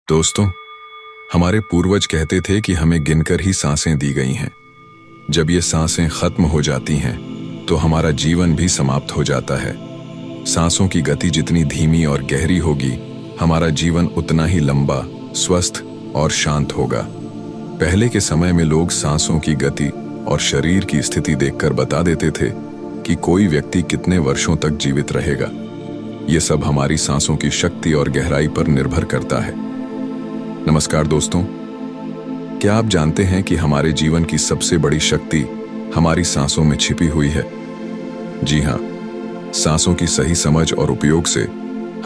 दोस्तों, हमारे पूर्वज कहते थे कि हमें गिनकर ही सांसें दी गई हैं। जब ये सांसें खत्म हो जाती हैं तो हमारा जीवन भी समाप्त हो जाता है। सांसों की गति जितनी धीमी और गहरी होगी, हमारा जीवन उतना ही लंबा, स्वस्थ और शांत होगा। पहले के समय में लोग सांसों की गति और शरीर की स्थिति देखकर बता देते थे कि कोई व्यक्ति कितने वर्षों तक जीवित रहेगा। ये सब हमारी सांसों की शक्ति और गहराई पर निर्भर करता है। नमस्कार दोस्तों, क्या आप जानते हैं कि हमारे जीवन की सबसे बड़ी शक्ति हमारी सांसों में छिपी हुई है? जी हाँ, सांसों की सही समझ और उपयोग से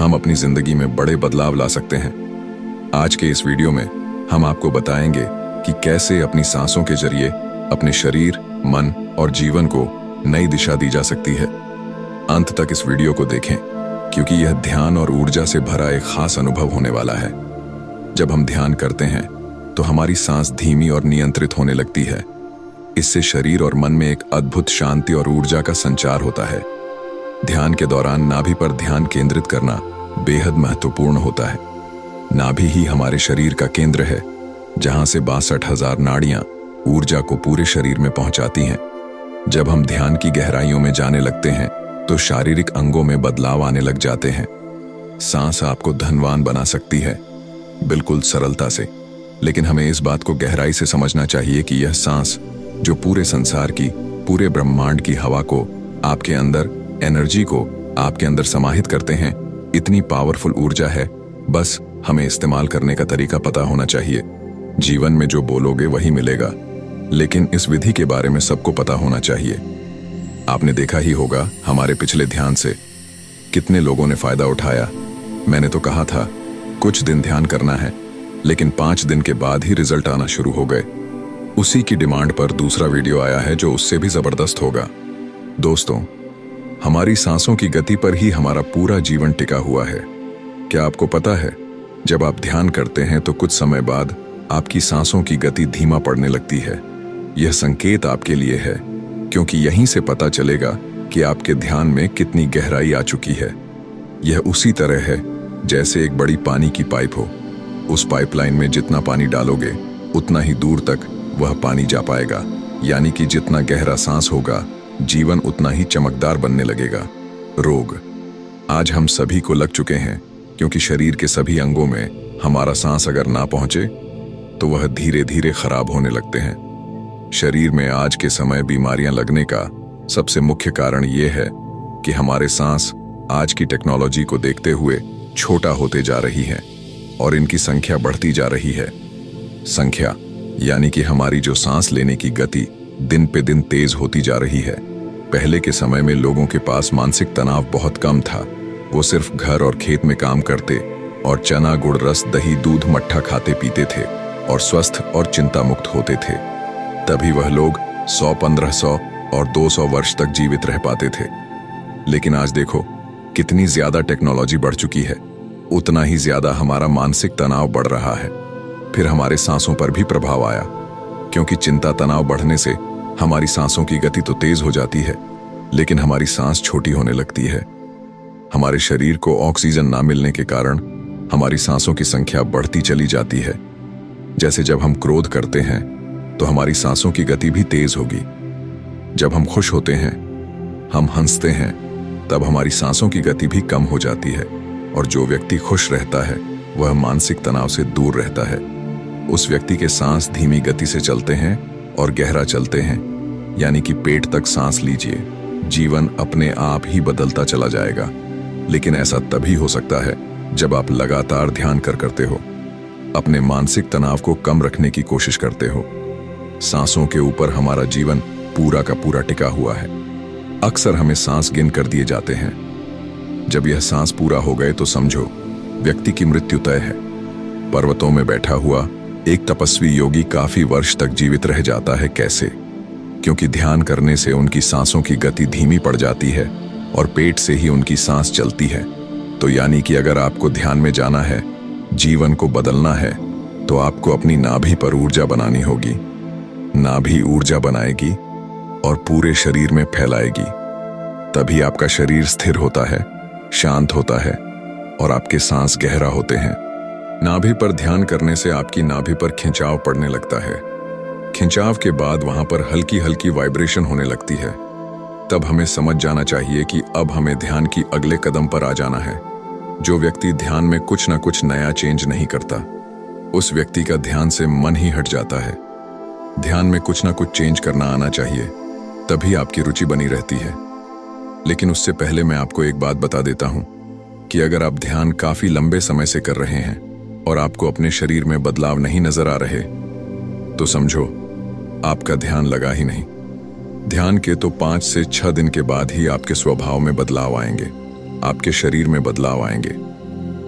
हम अपनी जिंदगी में बड़े बदलाव ला सकते हैं। आज के इस वीडियो में हम आपको बताएंगे कि कैसे अपनी सांसों के जरिए अपने शरीर, मन और जीवन को नई दिशा दी जा सकती है। अंत तक इस वीडियो को देखें, क्योंकि यह ध्यान और ऊर्जा से भरा एक खास अनुभव होने वाला है। जब हम ध्यान करते हैं तो हमारी सांस धीमी और नियंत्रित होने लगती है। इससे शरीर और मन में एक अद्भुत शांति और ऊर्जा का संचार होता है। ध्यान के दौरान नाभि पर ध्यान केंद्रित करना बेहद महत्वपूर्ण होता है। नाभि ही हमारे शरीर का केंद्र है, जहां से 62,000 नाड़ियां ऊर्जा को पूरे शरीर में पहुंचाती हैं। जब हम ध्यान की गहराइयों में जाने लगते हैं तो शारीरिक अंगों में बदलाव आने लग जाते हैं। सांस आपको धनवान बना सकती है, बिल्कुल सरलता से। लेकिन हमें इस बात को गहराई से समझना चाहिए कि यह सांस, जो पूरे संसार की, पूरे ब्रह्मांड की हवा को, आपके अंदर एनर्जी को आपके अंदर समाहित करते हैं, इतनी पावरफुल ऊर्जा है। बस हमें इस्तेमाल करने का तरीका पता होना चाहिए। जीवन में जो बोलोगे वही मिलेगा, लेकिन इस विधि के बारे में सबको पता होना चाहिए। आपने देखा ही होगा, हमारे पिछले ध्यान से कितने लोगों ने फायदा उठाया। मैंने तो कहा था कुछ दिन ध्यान करना है, लेकिन 5 दिन के बाद ही रिजल्ट आना शुरू हो गए। उसी की डिमांड पर दूसरा वीडियो आया है जो उससे भी जबरदस्त होगा। दोस्तों, हमारी सांसों की गति पर ही हमारा पूरा जीवन टिका हुआ है। क्या आपको पता है, जब आप ध्यान करते हैं तो कुछ समय बाद आपकी सांसों की गति धीमा पड़ने लगती है। यह संकेत आपके लिए है, क्योंकि यहीं से पता चलेगा कि आपके ध्यान में कितनी गहराई आ चुकी है। यह उसी तरह है जैसे एक बड़ी पानी की पाइप हो। उस पाइपलाइन में जितना पानी डालोगे, उतना ही दूर तक वह पानी जा पाएगा। यानी कि जितना गहरा सांस होगा, जीवन उतना ही चमकदार बनने लगेगा। रोग आज हम सभी को लग चुके हैं, क्योंकि शरीर के सभी अंगों में हमारा सांस अगर ना पहुंचे तो वह धीरे धीरे खराब होने लगते हैं। शरीर में आज के समय बीमारियां लगने का सबसे मुख्य कारण यह है कि हमारे सांस आज की टेक्नोलॉजी को देखते हुए छोटा होते जा रही है और इनकी संख्या बढ़ती जा रही है। संख्या यानी कि हमारी जो सांस लेने की गति दिन पे दिन तेज होती जा रही है। पहले के समय में लोगों के पास मानसिक तनाव बहुत कम था। वो सिर्फ घर और खेत में काम करते और चना, गुड़, रस, दही, दूध, मट्ठा खाते पीते थे और स्वस्थ और चिंता मुक्त होते थे। तभी वह लोग 100, 1500 और 200 वर्ष तक जीवित रह पाते थे। लेकिन आज देखो, कितनी ज्यादा टेक्नोलॉजी बढ़ चुकी है, उतना ही ज्यादा हमारा मानसिक तनाव बढ़ रहा है। फिर हमारे सांसों पर भी प्रभाव आया, क्योंकि चिंता, तनाव बढ़ने से हमारी सांसों की गति तो तेज हो जाती है, लेकिन हमारी सांस छोटी होने लगती है। हमारे शरीर को ऑक्सीजन ना मिलने के कारण हमारी सांसों की संख्या बढ़ती चली जाती है। जैसे जब हम क्रोध करते हैं तो हमारी सांसों की गति भी तेज होगी। जब हम खुश होते हैं, हम हंसते हैं, तब हमारी सांसों की गति भी कम हो जाती है। और जो व्यक्ति खुश रहता है वह मानसिक तनाव से दूर रहता है। उस व्यक्ति के सांस धीमी गति से चलते हैं और गहरा चलते हैं, यानी कि पेट तक सांस लीजिए, जीवन अपने आप ही बदलता चला जाएगा। लेकिन ऐसा तभी हो सकता है जब आप लगातार ध्यान करते हो, अपने मानसिक तनाव को कम रखने की कोशिश करते हो। सांसों के ऊपर हमारा जीवन पूरा का पूरा टिका हुआ है। अक्सर हमें सांस गिन कर दिए जाते हैं। जब यह सांस पूरा हो गए तो समझो व्यक्ति की मृत्यु तय है। पर्वतों में बैठा हुआ एक तपस्वी योगी काफी वर्ष तक जीवित रह जाता है। कैसे? क्योंकि ध्यान करने से उनकी सांसों की गति धीमी पड़ जाती है और पेट से ही उनकी सांस चलती है। तो यानी कि अगर आपको ध्यान में जाना है, जीवन को बदलना है, तो आपको अपनी नाभि पर ऊर्जा बनानी होगी। नाभि ऊर्जा बनाएगी और पूरे शरीर में फैलाएगी। तभी आपका शरीर स्थिर होता है, शांत होता है और आपके सांस गहरा होते हैं। नाभि पर ध्यान करने से आपकी नाभि पर खिंचाव पड़ने लगता है। खिंचाव के बाद वहां पर हल्की हल्की वाइब्रेशन होने लगती है। तब हमें समझ जाना चाहिए कि अब हमें ध्यान की अगले कदम पर आ जाना है। जो व्यक्ति ध्यान में कुछ ना कुछ नया चेंज नहीं करता, उस व्यक्ति का ध्यान से मन ही हट जाता है। ध्यान में कुछ ना कुछ चेंज करना आना चाहिए, तभी आपकी रुचि बनी रहती है। लेकिन उससे पहले मैं आपको एक बात बता देता हूं कि अगर आप ध्यान काफी लंबे समय से कर रहे हैं और आपको अपने शरीर में बदलाव नहीं नजर आ रहे, तो समझो आपका ध्यान लगा ही नहीं। ध्यान के तो 5 से 6 दिन के बाद ही आपके स्वभाव में बदलाव आएंगे, आपके शरीर में बदलाव आएंगे।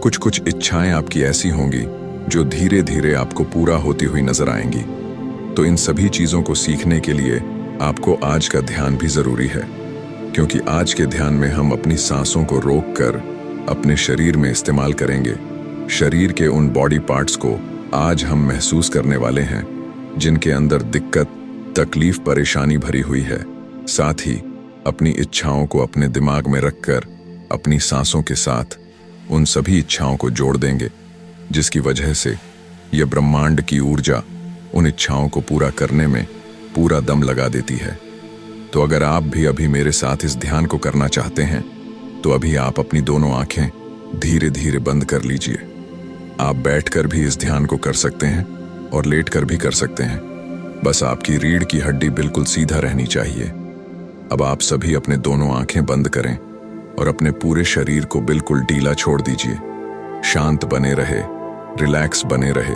कुछ कुछ इच्छाएं आपकी ऐसी होंगी जो धीरे धीरे आपको पूरा होती हुई नजर आएंगी। तो इन सभी चीजों को सीखने के लिए आपको आज का ध्यान भी जरूरी है, क्योंकि आज के ध्यान में हम अपनी सांसों को रोककर अपने शरीर में इस्तेमाल करेंगे। शरीर के उन बॉडी पार्ट्स को आज हम महसूस करने वाले हैं जिनके अंदर दिक्कत, तकलीफ, परेशानी भरी हुई है। साथ ही अपनी इच्छाओं को अपने दिमाग में रखकर अपनी सांसों के साथ उन सभी इच्छाओं को जोड़ देंगे, जिसकी वजह से यह ब्रह्मांड की ऊर्जा उन इच्छाओं को पूरा करने में पूरा दम लगा देती है। तो अगर आप भी अभी मेरे साथ इस ध्यान को करना चाहते हैं, तो अभी आप अपनी दोनों आंखें धीरे धीरे बंद कर लीजिए। आप बैठकर भी इस ध्यान को कर सकते हैं और लेटकर भी कर सकते हैं। बस आपकी रीढ़ की हड्डी बिल्कुल सीधा रहनी चाहिए। अब आप सभी अपने दोनों आंखें बंद करें और अपने पूरे शरीर को बिल्कुल ढीला छोड़ दीजिए। शांत बने रहे, रिलैक्स बने रहे।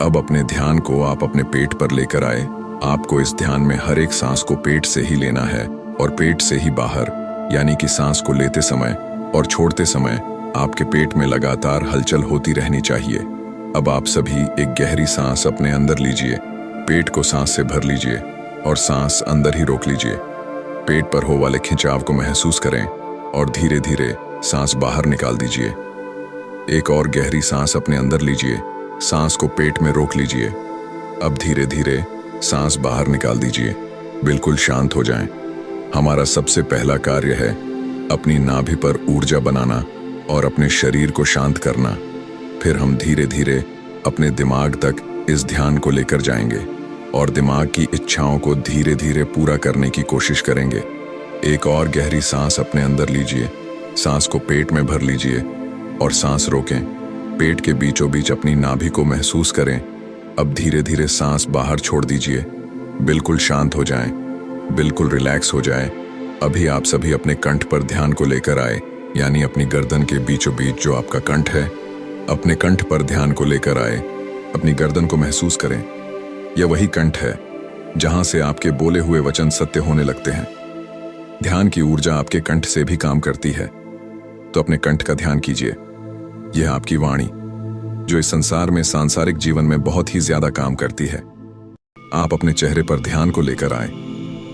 अब अपने ध्यान को आप अपने पेट पर लेकर आए। आपको इस ध्यान में हर एक सांस को पेट से ही लेना है और पेट से ही बाहर, यानी कि सांस को लेते समय और छोड़ते समय आपके पेट में लगातार हलचल होती रहनी चाहिए। अब आप सभी एक गहरी सांस अपने अंदर लीजिए, पेट को सांस से भर लीजिए और सांस अंदर ही रोक लीजिए। पेट पर हो वाले खिंचाव को महसूस करें और धीरे धीरे सांस बाहर निकाल दीजिए। एक और गहरी सांस अपने अंदर लीजिए, सांस को पेट में रोक लीजिए। अब धीरे धीरे सांस बाहर निकाल दीजिए। बिल्कुल शांत हो जाएं। हमारा सबसे पहला कार्य है अपनी नाभि पर ऊर्जा बनाना और अपने शरीर को शांत करना। फिर हम धीरे धीरे अपने दिमाग तक इस ध्यान को लेकर जाएंगे और दिमाग की इच्छाओं को धीरे धीरे पूरा करने की कोशिश करेंगे। एक और गहरी सांस अपने अंदर लीजिए, सांस को पेट में भर लीजिए और सांस रोकें। पेट के बीचों बीच अपनी नाभि को महसूस करें। अब धीरे धीरे सांस बाहर छोड़ दीजिए। बिल्कुल शांत हो जाएं, बिल्कुल रिलैक्स हो जाएं। अभी आप सभी अपने कंठ पर ध्यान को लेकर आए, यानी अपनी गर्दन के बीचों बीच जो आपका कंठ है, अपने कंठ पर ध्यान को लेकर आए। अपनी गर्दन को महसूस करें। यह वही कंठ है जहां से आपके बोले हुए वचन सत्य होने लगते हैं। ध्यान की ऊर्जा आपके कंठ से भी काम करती है, तो अपने कंठ का ध्यान कीजिए। यह आपकी वाणी, जो इस संसार में सांसारिक जीवन में बहुत ही ज्यादा काम करती है। आप अपने चेहरे पर ध्यान को लेकर आए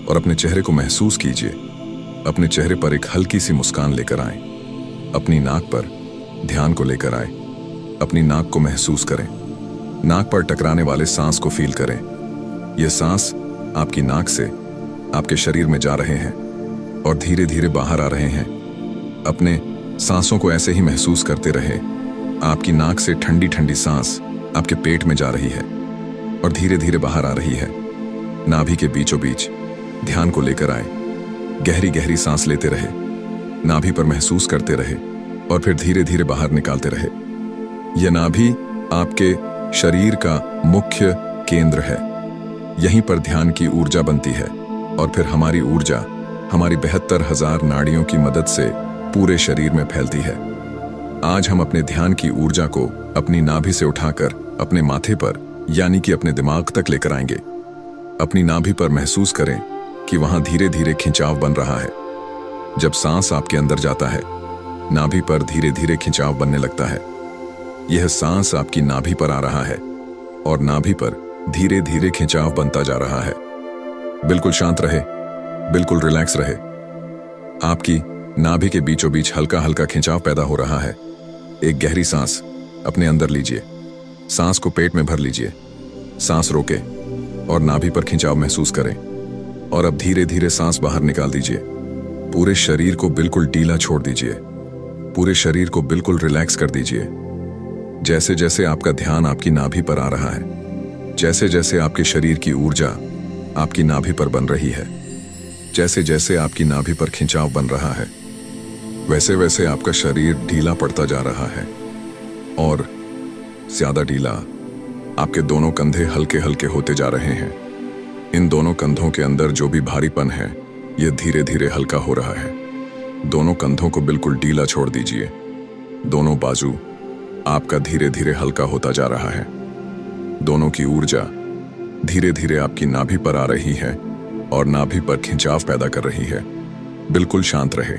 और अपने चेहरे को महसूस कीजिए। अपने चेहरे पर एक हल्की सी मुस्कान लेकर आए। अपनी नाक पर ध्यान को लेकर आए। अपनी नाक को महसूस करें। नाक पर टकराने वाले सांस को फील करें। यह सांस आपकी नाक से आपके शरीर में जा रहे हैं और धीरे धीरे बाहर आ रहे हैं। अपने सांसों को ऐसे ही महसूस करते रहे। आपकी नाक से ठंडी ठंडी सांस आपके पेट में जा रही है और धीरे धीरे बाहर आ रही है। नाभि के बीचों बीच ध्यान को लेकर आए। गहरी गहरी सांस लेते रहे, नाभि पर महसूस करते रहे और फिर धीरे धीरे बाहर निकालते रहे। यह नाभि आपके शरीर का मुख्य केंद्र है। यहीं पर ध्यान की ऊर्जा बनती है और फिर हमारी ऊर्जा हमारी 72,000 नाड़ियों की मदद से पूरे शरीर में फैलती है। आज हम अपने ध्यान की ऊर्जा को अपनी नाभि से उठाकर अपने माथे पर, यानी कि अपने दिमाग तक लेकर आएंगे। अपनी नाभि पर महसूस करें कि वहां धीरे धीरे खिंचाव बन रहा है। जब सांस आपके अंदर जाता है, नाभि पर धीरे धीरे खिंचाव बनने लगता है। यह सांस आपकी नाभि पर आ रहा है और नाभि पर धीरे धीरे खिंचाव बनता जा रहा है। बिल्कुल शांत रहे, बिल्कुल रिलैक्स रहे। आपकी नाभि के बीचों बीच हल्का हल्का खिंचाव पैदा हो रहा है। एक गहरी सांस अपने अंदर लीजिए। सांस को पेट में भर लीजिए। सांस रोके और नाभि पर खिंचाव महसूस करें और अब धीरे धीरे सांस बाहर निकाल दीजिए। पूरे शरीर को बिल्कुल ढीला छोड़ दीजिए। पूरे शरीर को बिल्कुल रिलैक्स कर दीजिए। जैसे जैसे आपका ध्यान आपकी नाभि पर आ रहा है, जैसे जैसे आपके शरीर की ऊर्जा आपकी नाभि पर बन रही है, जैसे जैसे आपकी नाभि पर खिंचाव बन रहा है, वैसे वैसे आपका शरीर ढीला पड़ता जा रहा है और ज्यादा ढीला। आपके दोनों कंधे हल्के हल्के होते जा रहे हैं। इन दोनों कंधों के अंदर जो भी भारीपन है यह धीरे धीरे हल्का हो रहा है। दोनों कंधों को बिल्कुल ढीला छोड़ दीजिए। दोनों बाजू आपका धीरे धीरे हल्का होता जा रहा है। दोनों की ऊर्जा धीरे धीरे आपकी नाभि पर आ रही है और नाभि पर खिंचाव पैदा कर रही है। बिल्कुल शांत रहे।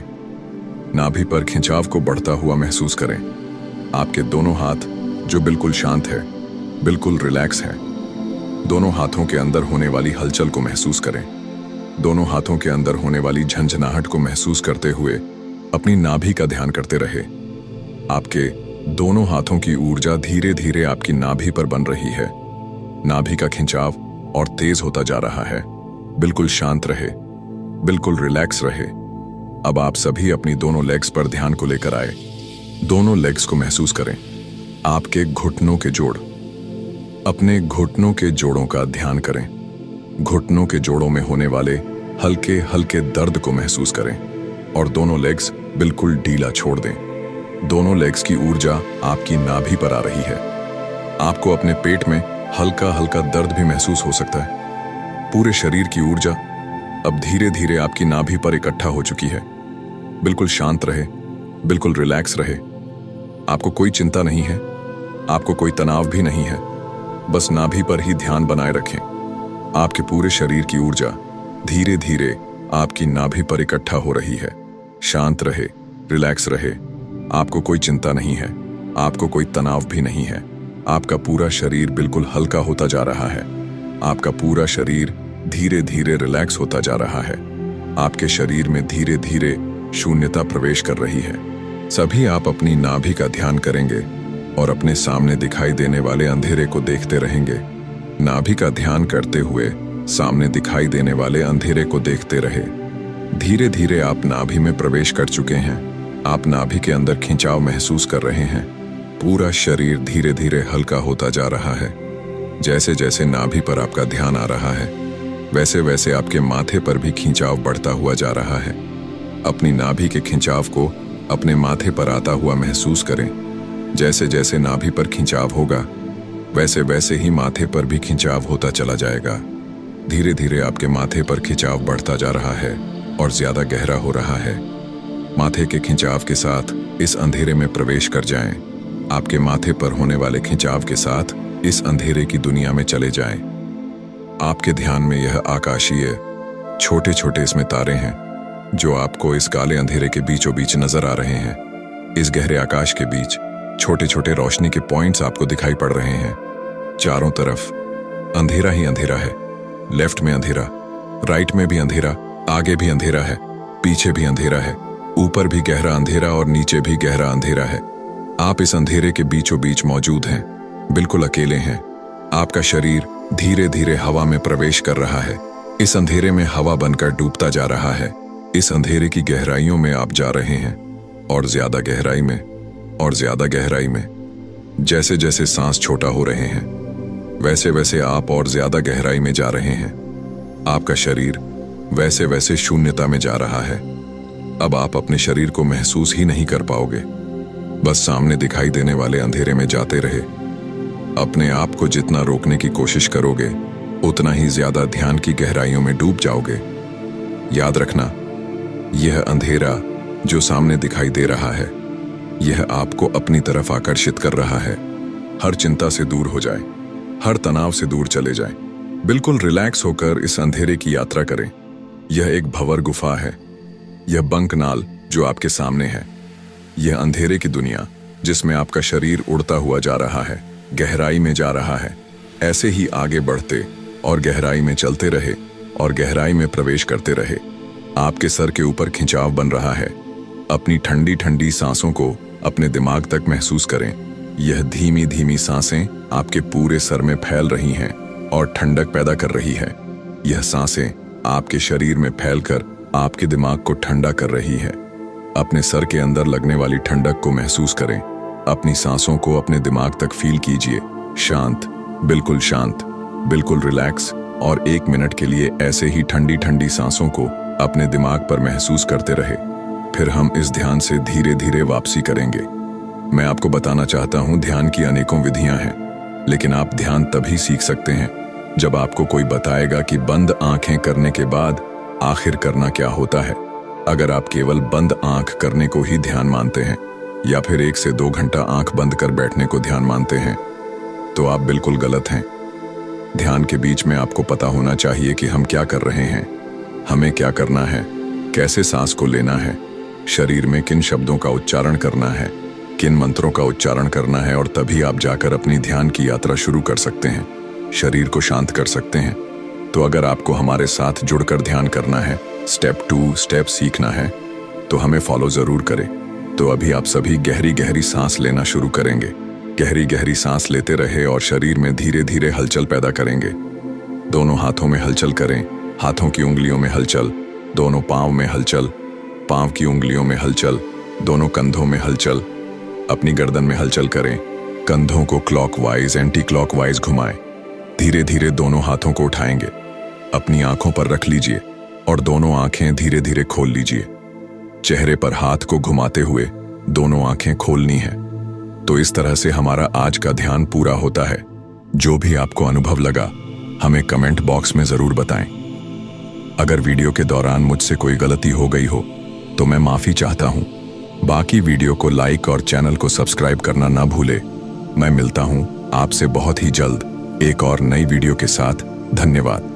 नाभि पर खिंचाव को बढ़ता हुआ महसूस करें। आपके दोनों हाथ जो बिल्कुल शांत है, बिल्कुल रिलैक्स है। दोनों हाथों के अंदर होने वाली हलचल को महसूस करें। दोनों हाथों के अंदर होने वाली झंझनाहट को महसूस करते हुए अपनी नाभि का ध्यान करते रहे। आपके दोनों हाथों की ऊर्जा धीरे धीरे आपकी नाभि पर बन रही है। नाभि का खिंचाव और तेज होता जा रहा है। बिल्कुल शांत रहे, बिल्कुल रिलैक्स रहे। अब आप सभी अपनी दोनों लेग्स पर ध्यान को लेकर आए। दोनों लेग्स को महसूस करें। आपके घुटनों के जोड़, अपने घुटनों के जोड़ों का ध्यान करें। घुटनों के जोड़ों में होने वाले हल्के हल्के दर्द को महसूस करें और दोनों लेग्स बिल्कुल ढीला छोड़ दें। दोनों लेग्स की ऊर्जा आपकी नाभि पर आ रही है। आपको अपने पेट में हल्का हल्का दर्द भी महसूस हो सकता है। पूरे शरीर की ऊर्जा अब धीरे धीरे आपकी नाभि पर इकट्ठा हो चुकी है। बिल्कुल शांत रहे, बिल्कुल रिलैक्स रहे। आपको कोई चिंता नहीं है, आपको कोई तनाव भी नहीं है। बस नाभि पर ही ध्यान बनाए रखें। आपके पूरे शरीर की ऊर्जा धीरे धीरे आपकी नाभि पर इकट्ठा हो रही है। शांत रहे, रिलैक्स रहे। आपको कोई चिंता नहीं है, आपको कोई तनाव भी नहीं है। आपका पूरा शरीर बिल्कुल हल्का होता जा रहा है। आपका पूरा शरीर धीरे धीरे रिलैक्स होता जा रहा है। आपके शरीर में धीरे धीरे शून्यता प्रवेश कर रही है। सभी आप अपनी नाभि का ध्यान करेंगे और अपने सामने दिखाई देने वाले अंधेरे को देखते रहेंगे। नाभि का ध्यान करते हुए सामने दिखाई देने वाले अंधेरे को देखते रहे। धीरे धीरे आप नाभि में प्रवेश कर चुके हैं। आप नाभि के अंदर खिंचाव महसूस कर रहे हैं। पूरा शरीर धीरे धीरे हल्का होता जा रहा है। जैसे जैसे नाभि पर आपका ध्यान आ रहा है, वैसे वैसे आपके माथे पर भी खिंचाव बढ़ता हुआ जा रहा है। अपनी नाभि के खिंचाव को अपने माथे पर आता हुआ महसूस करें। जैसे जैसे नाभि पर खिंचाव होगा, वैसे वैसे ही माथे पर भी खिंचाव होता चला जाएगा। धीरे धीरे आपके माथे पर खिंचाव बढ़ता जा रहा है और ज्यादा गहरा हो रहा है। माथे के खिंचाव के साथ इस अंधेरे में प्रवेश कर जाएं। आपके माथे पर होने वाले खिंचाव के साथ इस अंधेरे की दुनिया में चले जाएं। आपके ध्यान में यह आकाशीय छोटे छोटे इसमें तारे हैं जो आपको इस काले अंधेरे के बीचों बीच नजर आ रहे हैं। इस गहरे आकाश के बीच छोटे छोटे रोशनी के पॉइंट्स आपको दिखाई पड़ रहे हैं। चारों तरफ अंधेरा ही अंधेरा है। लेफ्ट में अंधेरा, राइट में भी अंधेरा, आगे भी अंधेरा है, पीछे भी अंधेरा है, ऊपर भी गहरा अंधेरा और नीचे भी गहरा अंधेरा है। आप इस अंधेरे के बीचों बीच मौजूद हैं, बिल्कुल अकेले हैं। आपका शरीर धीरे धीरे हवा में प्रवेश कर रहा है। इस अंधेरे में हवा बनकर डूबता जा रहा है। इस अंधेरे की गहराइयों में आप जा रहे हैं और ज्यादा गहराई में और ज्यादा गहराई में। जैसे जैसे सांस छोटा हो रहे हैं, वैसे वैसे आप और ज्यादा गहराई में जा रहे हैं। आपका शरीर वैसे वैसे शून्यता में जा रहा है। अब आप अपने शरीर को महसूस ही नहीं कर पाओगे। बस सामने दिखाई देने वाले अंधेरे में जाते रहे। अपने आप को जितना रोकने की कोशिश करोगे, उतना ही ज्यादा ध्यान की गहराइयों में डूब जाओगे। याद रखना, यह अंधेरा जो सामने दिखाई दे रहा है, यह आपको अपनी तरफ आकर्षित कर रहा है। हर चिंता से दूर हो जाए, हर तनाव से दूर चले जाएं। बिल्कुल रिलैक्स होकर इस अंधेरे की यात्रा करें। यह एक भंवर गुफा है। यह बंकनाल जो आपके सामने है, यह अंधेरे की दुनिया जिसमें आपका शरीर उड़ता हुआ जा रहा है, गहराई में जा रहा है। ऐसे ही आगे बढ़ते और गहराई में चलते रहे और गहराई में प्रवेश करते रहे। आपके सर के ऊपर खिंचाव बन रहा है। अपनी ठंडी ठंडी सांसों को अपने दिमाग तक महसूस करें। यह धीमी धीमी सांसें आपके पूरे सर में फैल रही हैं और ठंडक पैदा कर रही है। यह सांसें आपके शरीर में फैलकर आपके दिमाग को ठंडा कर रही है। अपने सर के अंदर लगने वाली ठंडक को महसूस करें। अपनी सांसों को अपने दिमाग तक फील कीजिए। शांत, बिल्कुल रिलैक्स, और 1 मिनट के लिए ऐसे ही ठंडी ठंडी सांसों को अपने दिमाग पर महसूस करते रहे। फिर हम इस ध्यान से धीरे धीरे वापसी करेंगे। मैं आपको बताना चाहता हूँ, ध्यान की अनेकों विधियां हैं, लेकिन आप ध्यान तभी सीख सकते हैं जब आपको कोई बताएगा कि बंद आंखें करने के बाद आखिर करना क्या होता है। अगर आप केवल बंद आंख करने को ही ध्यान मानते हैं या फिर 1 से 2 घंटा आंख बंद कर बैठने को ध्यान मानते हैं, तो आप बिल्कुल गलत हैं। ध्यान के बीच में आपको पता होना चाहिए कि हम क्या कर रहे हैं, हमें क्या करना है, कैसे सांस को लेना है, शरीर में किन शब्दों का उच्चारण करना है, किन मंत्रों का उच्चारण करना है, और तभी आप जाकर अपनी ध्यान की यात्रा शुरू कर सकते हैं, शरीर को शांत कर सकते हैं। तो अगर आपको हमारे साथ जुड़कर ध्यान करना है, स्टेप 2 स्टेप सीखना है, तो हमें फॉलो जरूर करें। तो अभी आप सभी गहरी गहरी सांस लेना शुरू करेंगे। गहरी गहरी सांस लेते रहे और शरीर में धीरे धीरे हलचल पैदा करेंगे। दोनों हाथों में हलचल करें, हाथों की उंगलियों में हलचल, दोनों पांव में हलचल, पांव की उंगलियों में हलचल, दोनों कंधों में हलचल, अपनी गर्दन में हलचल करें। कंधों को क्लॉकवाइज एंटी क्लॉकवाइज घुमाएं। धीरे धीरे दोनों हाथों को उठाएंगे, अपनी आंखों पर रख लीजिए और दोनों आंखें धीरे धीरे खोल लीजिए। चेहरे पर हाथ को घुमाते हुए दोनों आंखें खोलनी है। तो इस तरह से हमारा आज का ध्यान पूरा होता है। जो भी आपको अनुभव लगा हमें कमेंट बॉक्स में जरूर बताएं। अगर वीडियो के दौरान मुझसे कोई गलती हो गई हो तो मैं माफी चाहता हूं। बाकी वीडियो को लाइक और चैनल को सब्सक्राइब करना ना भूले। मैं मिलता हूं आपसे बहुत ही जल्द एक और नई वीडियो के साथ। धन्यवाद।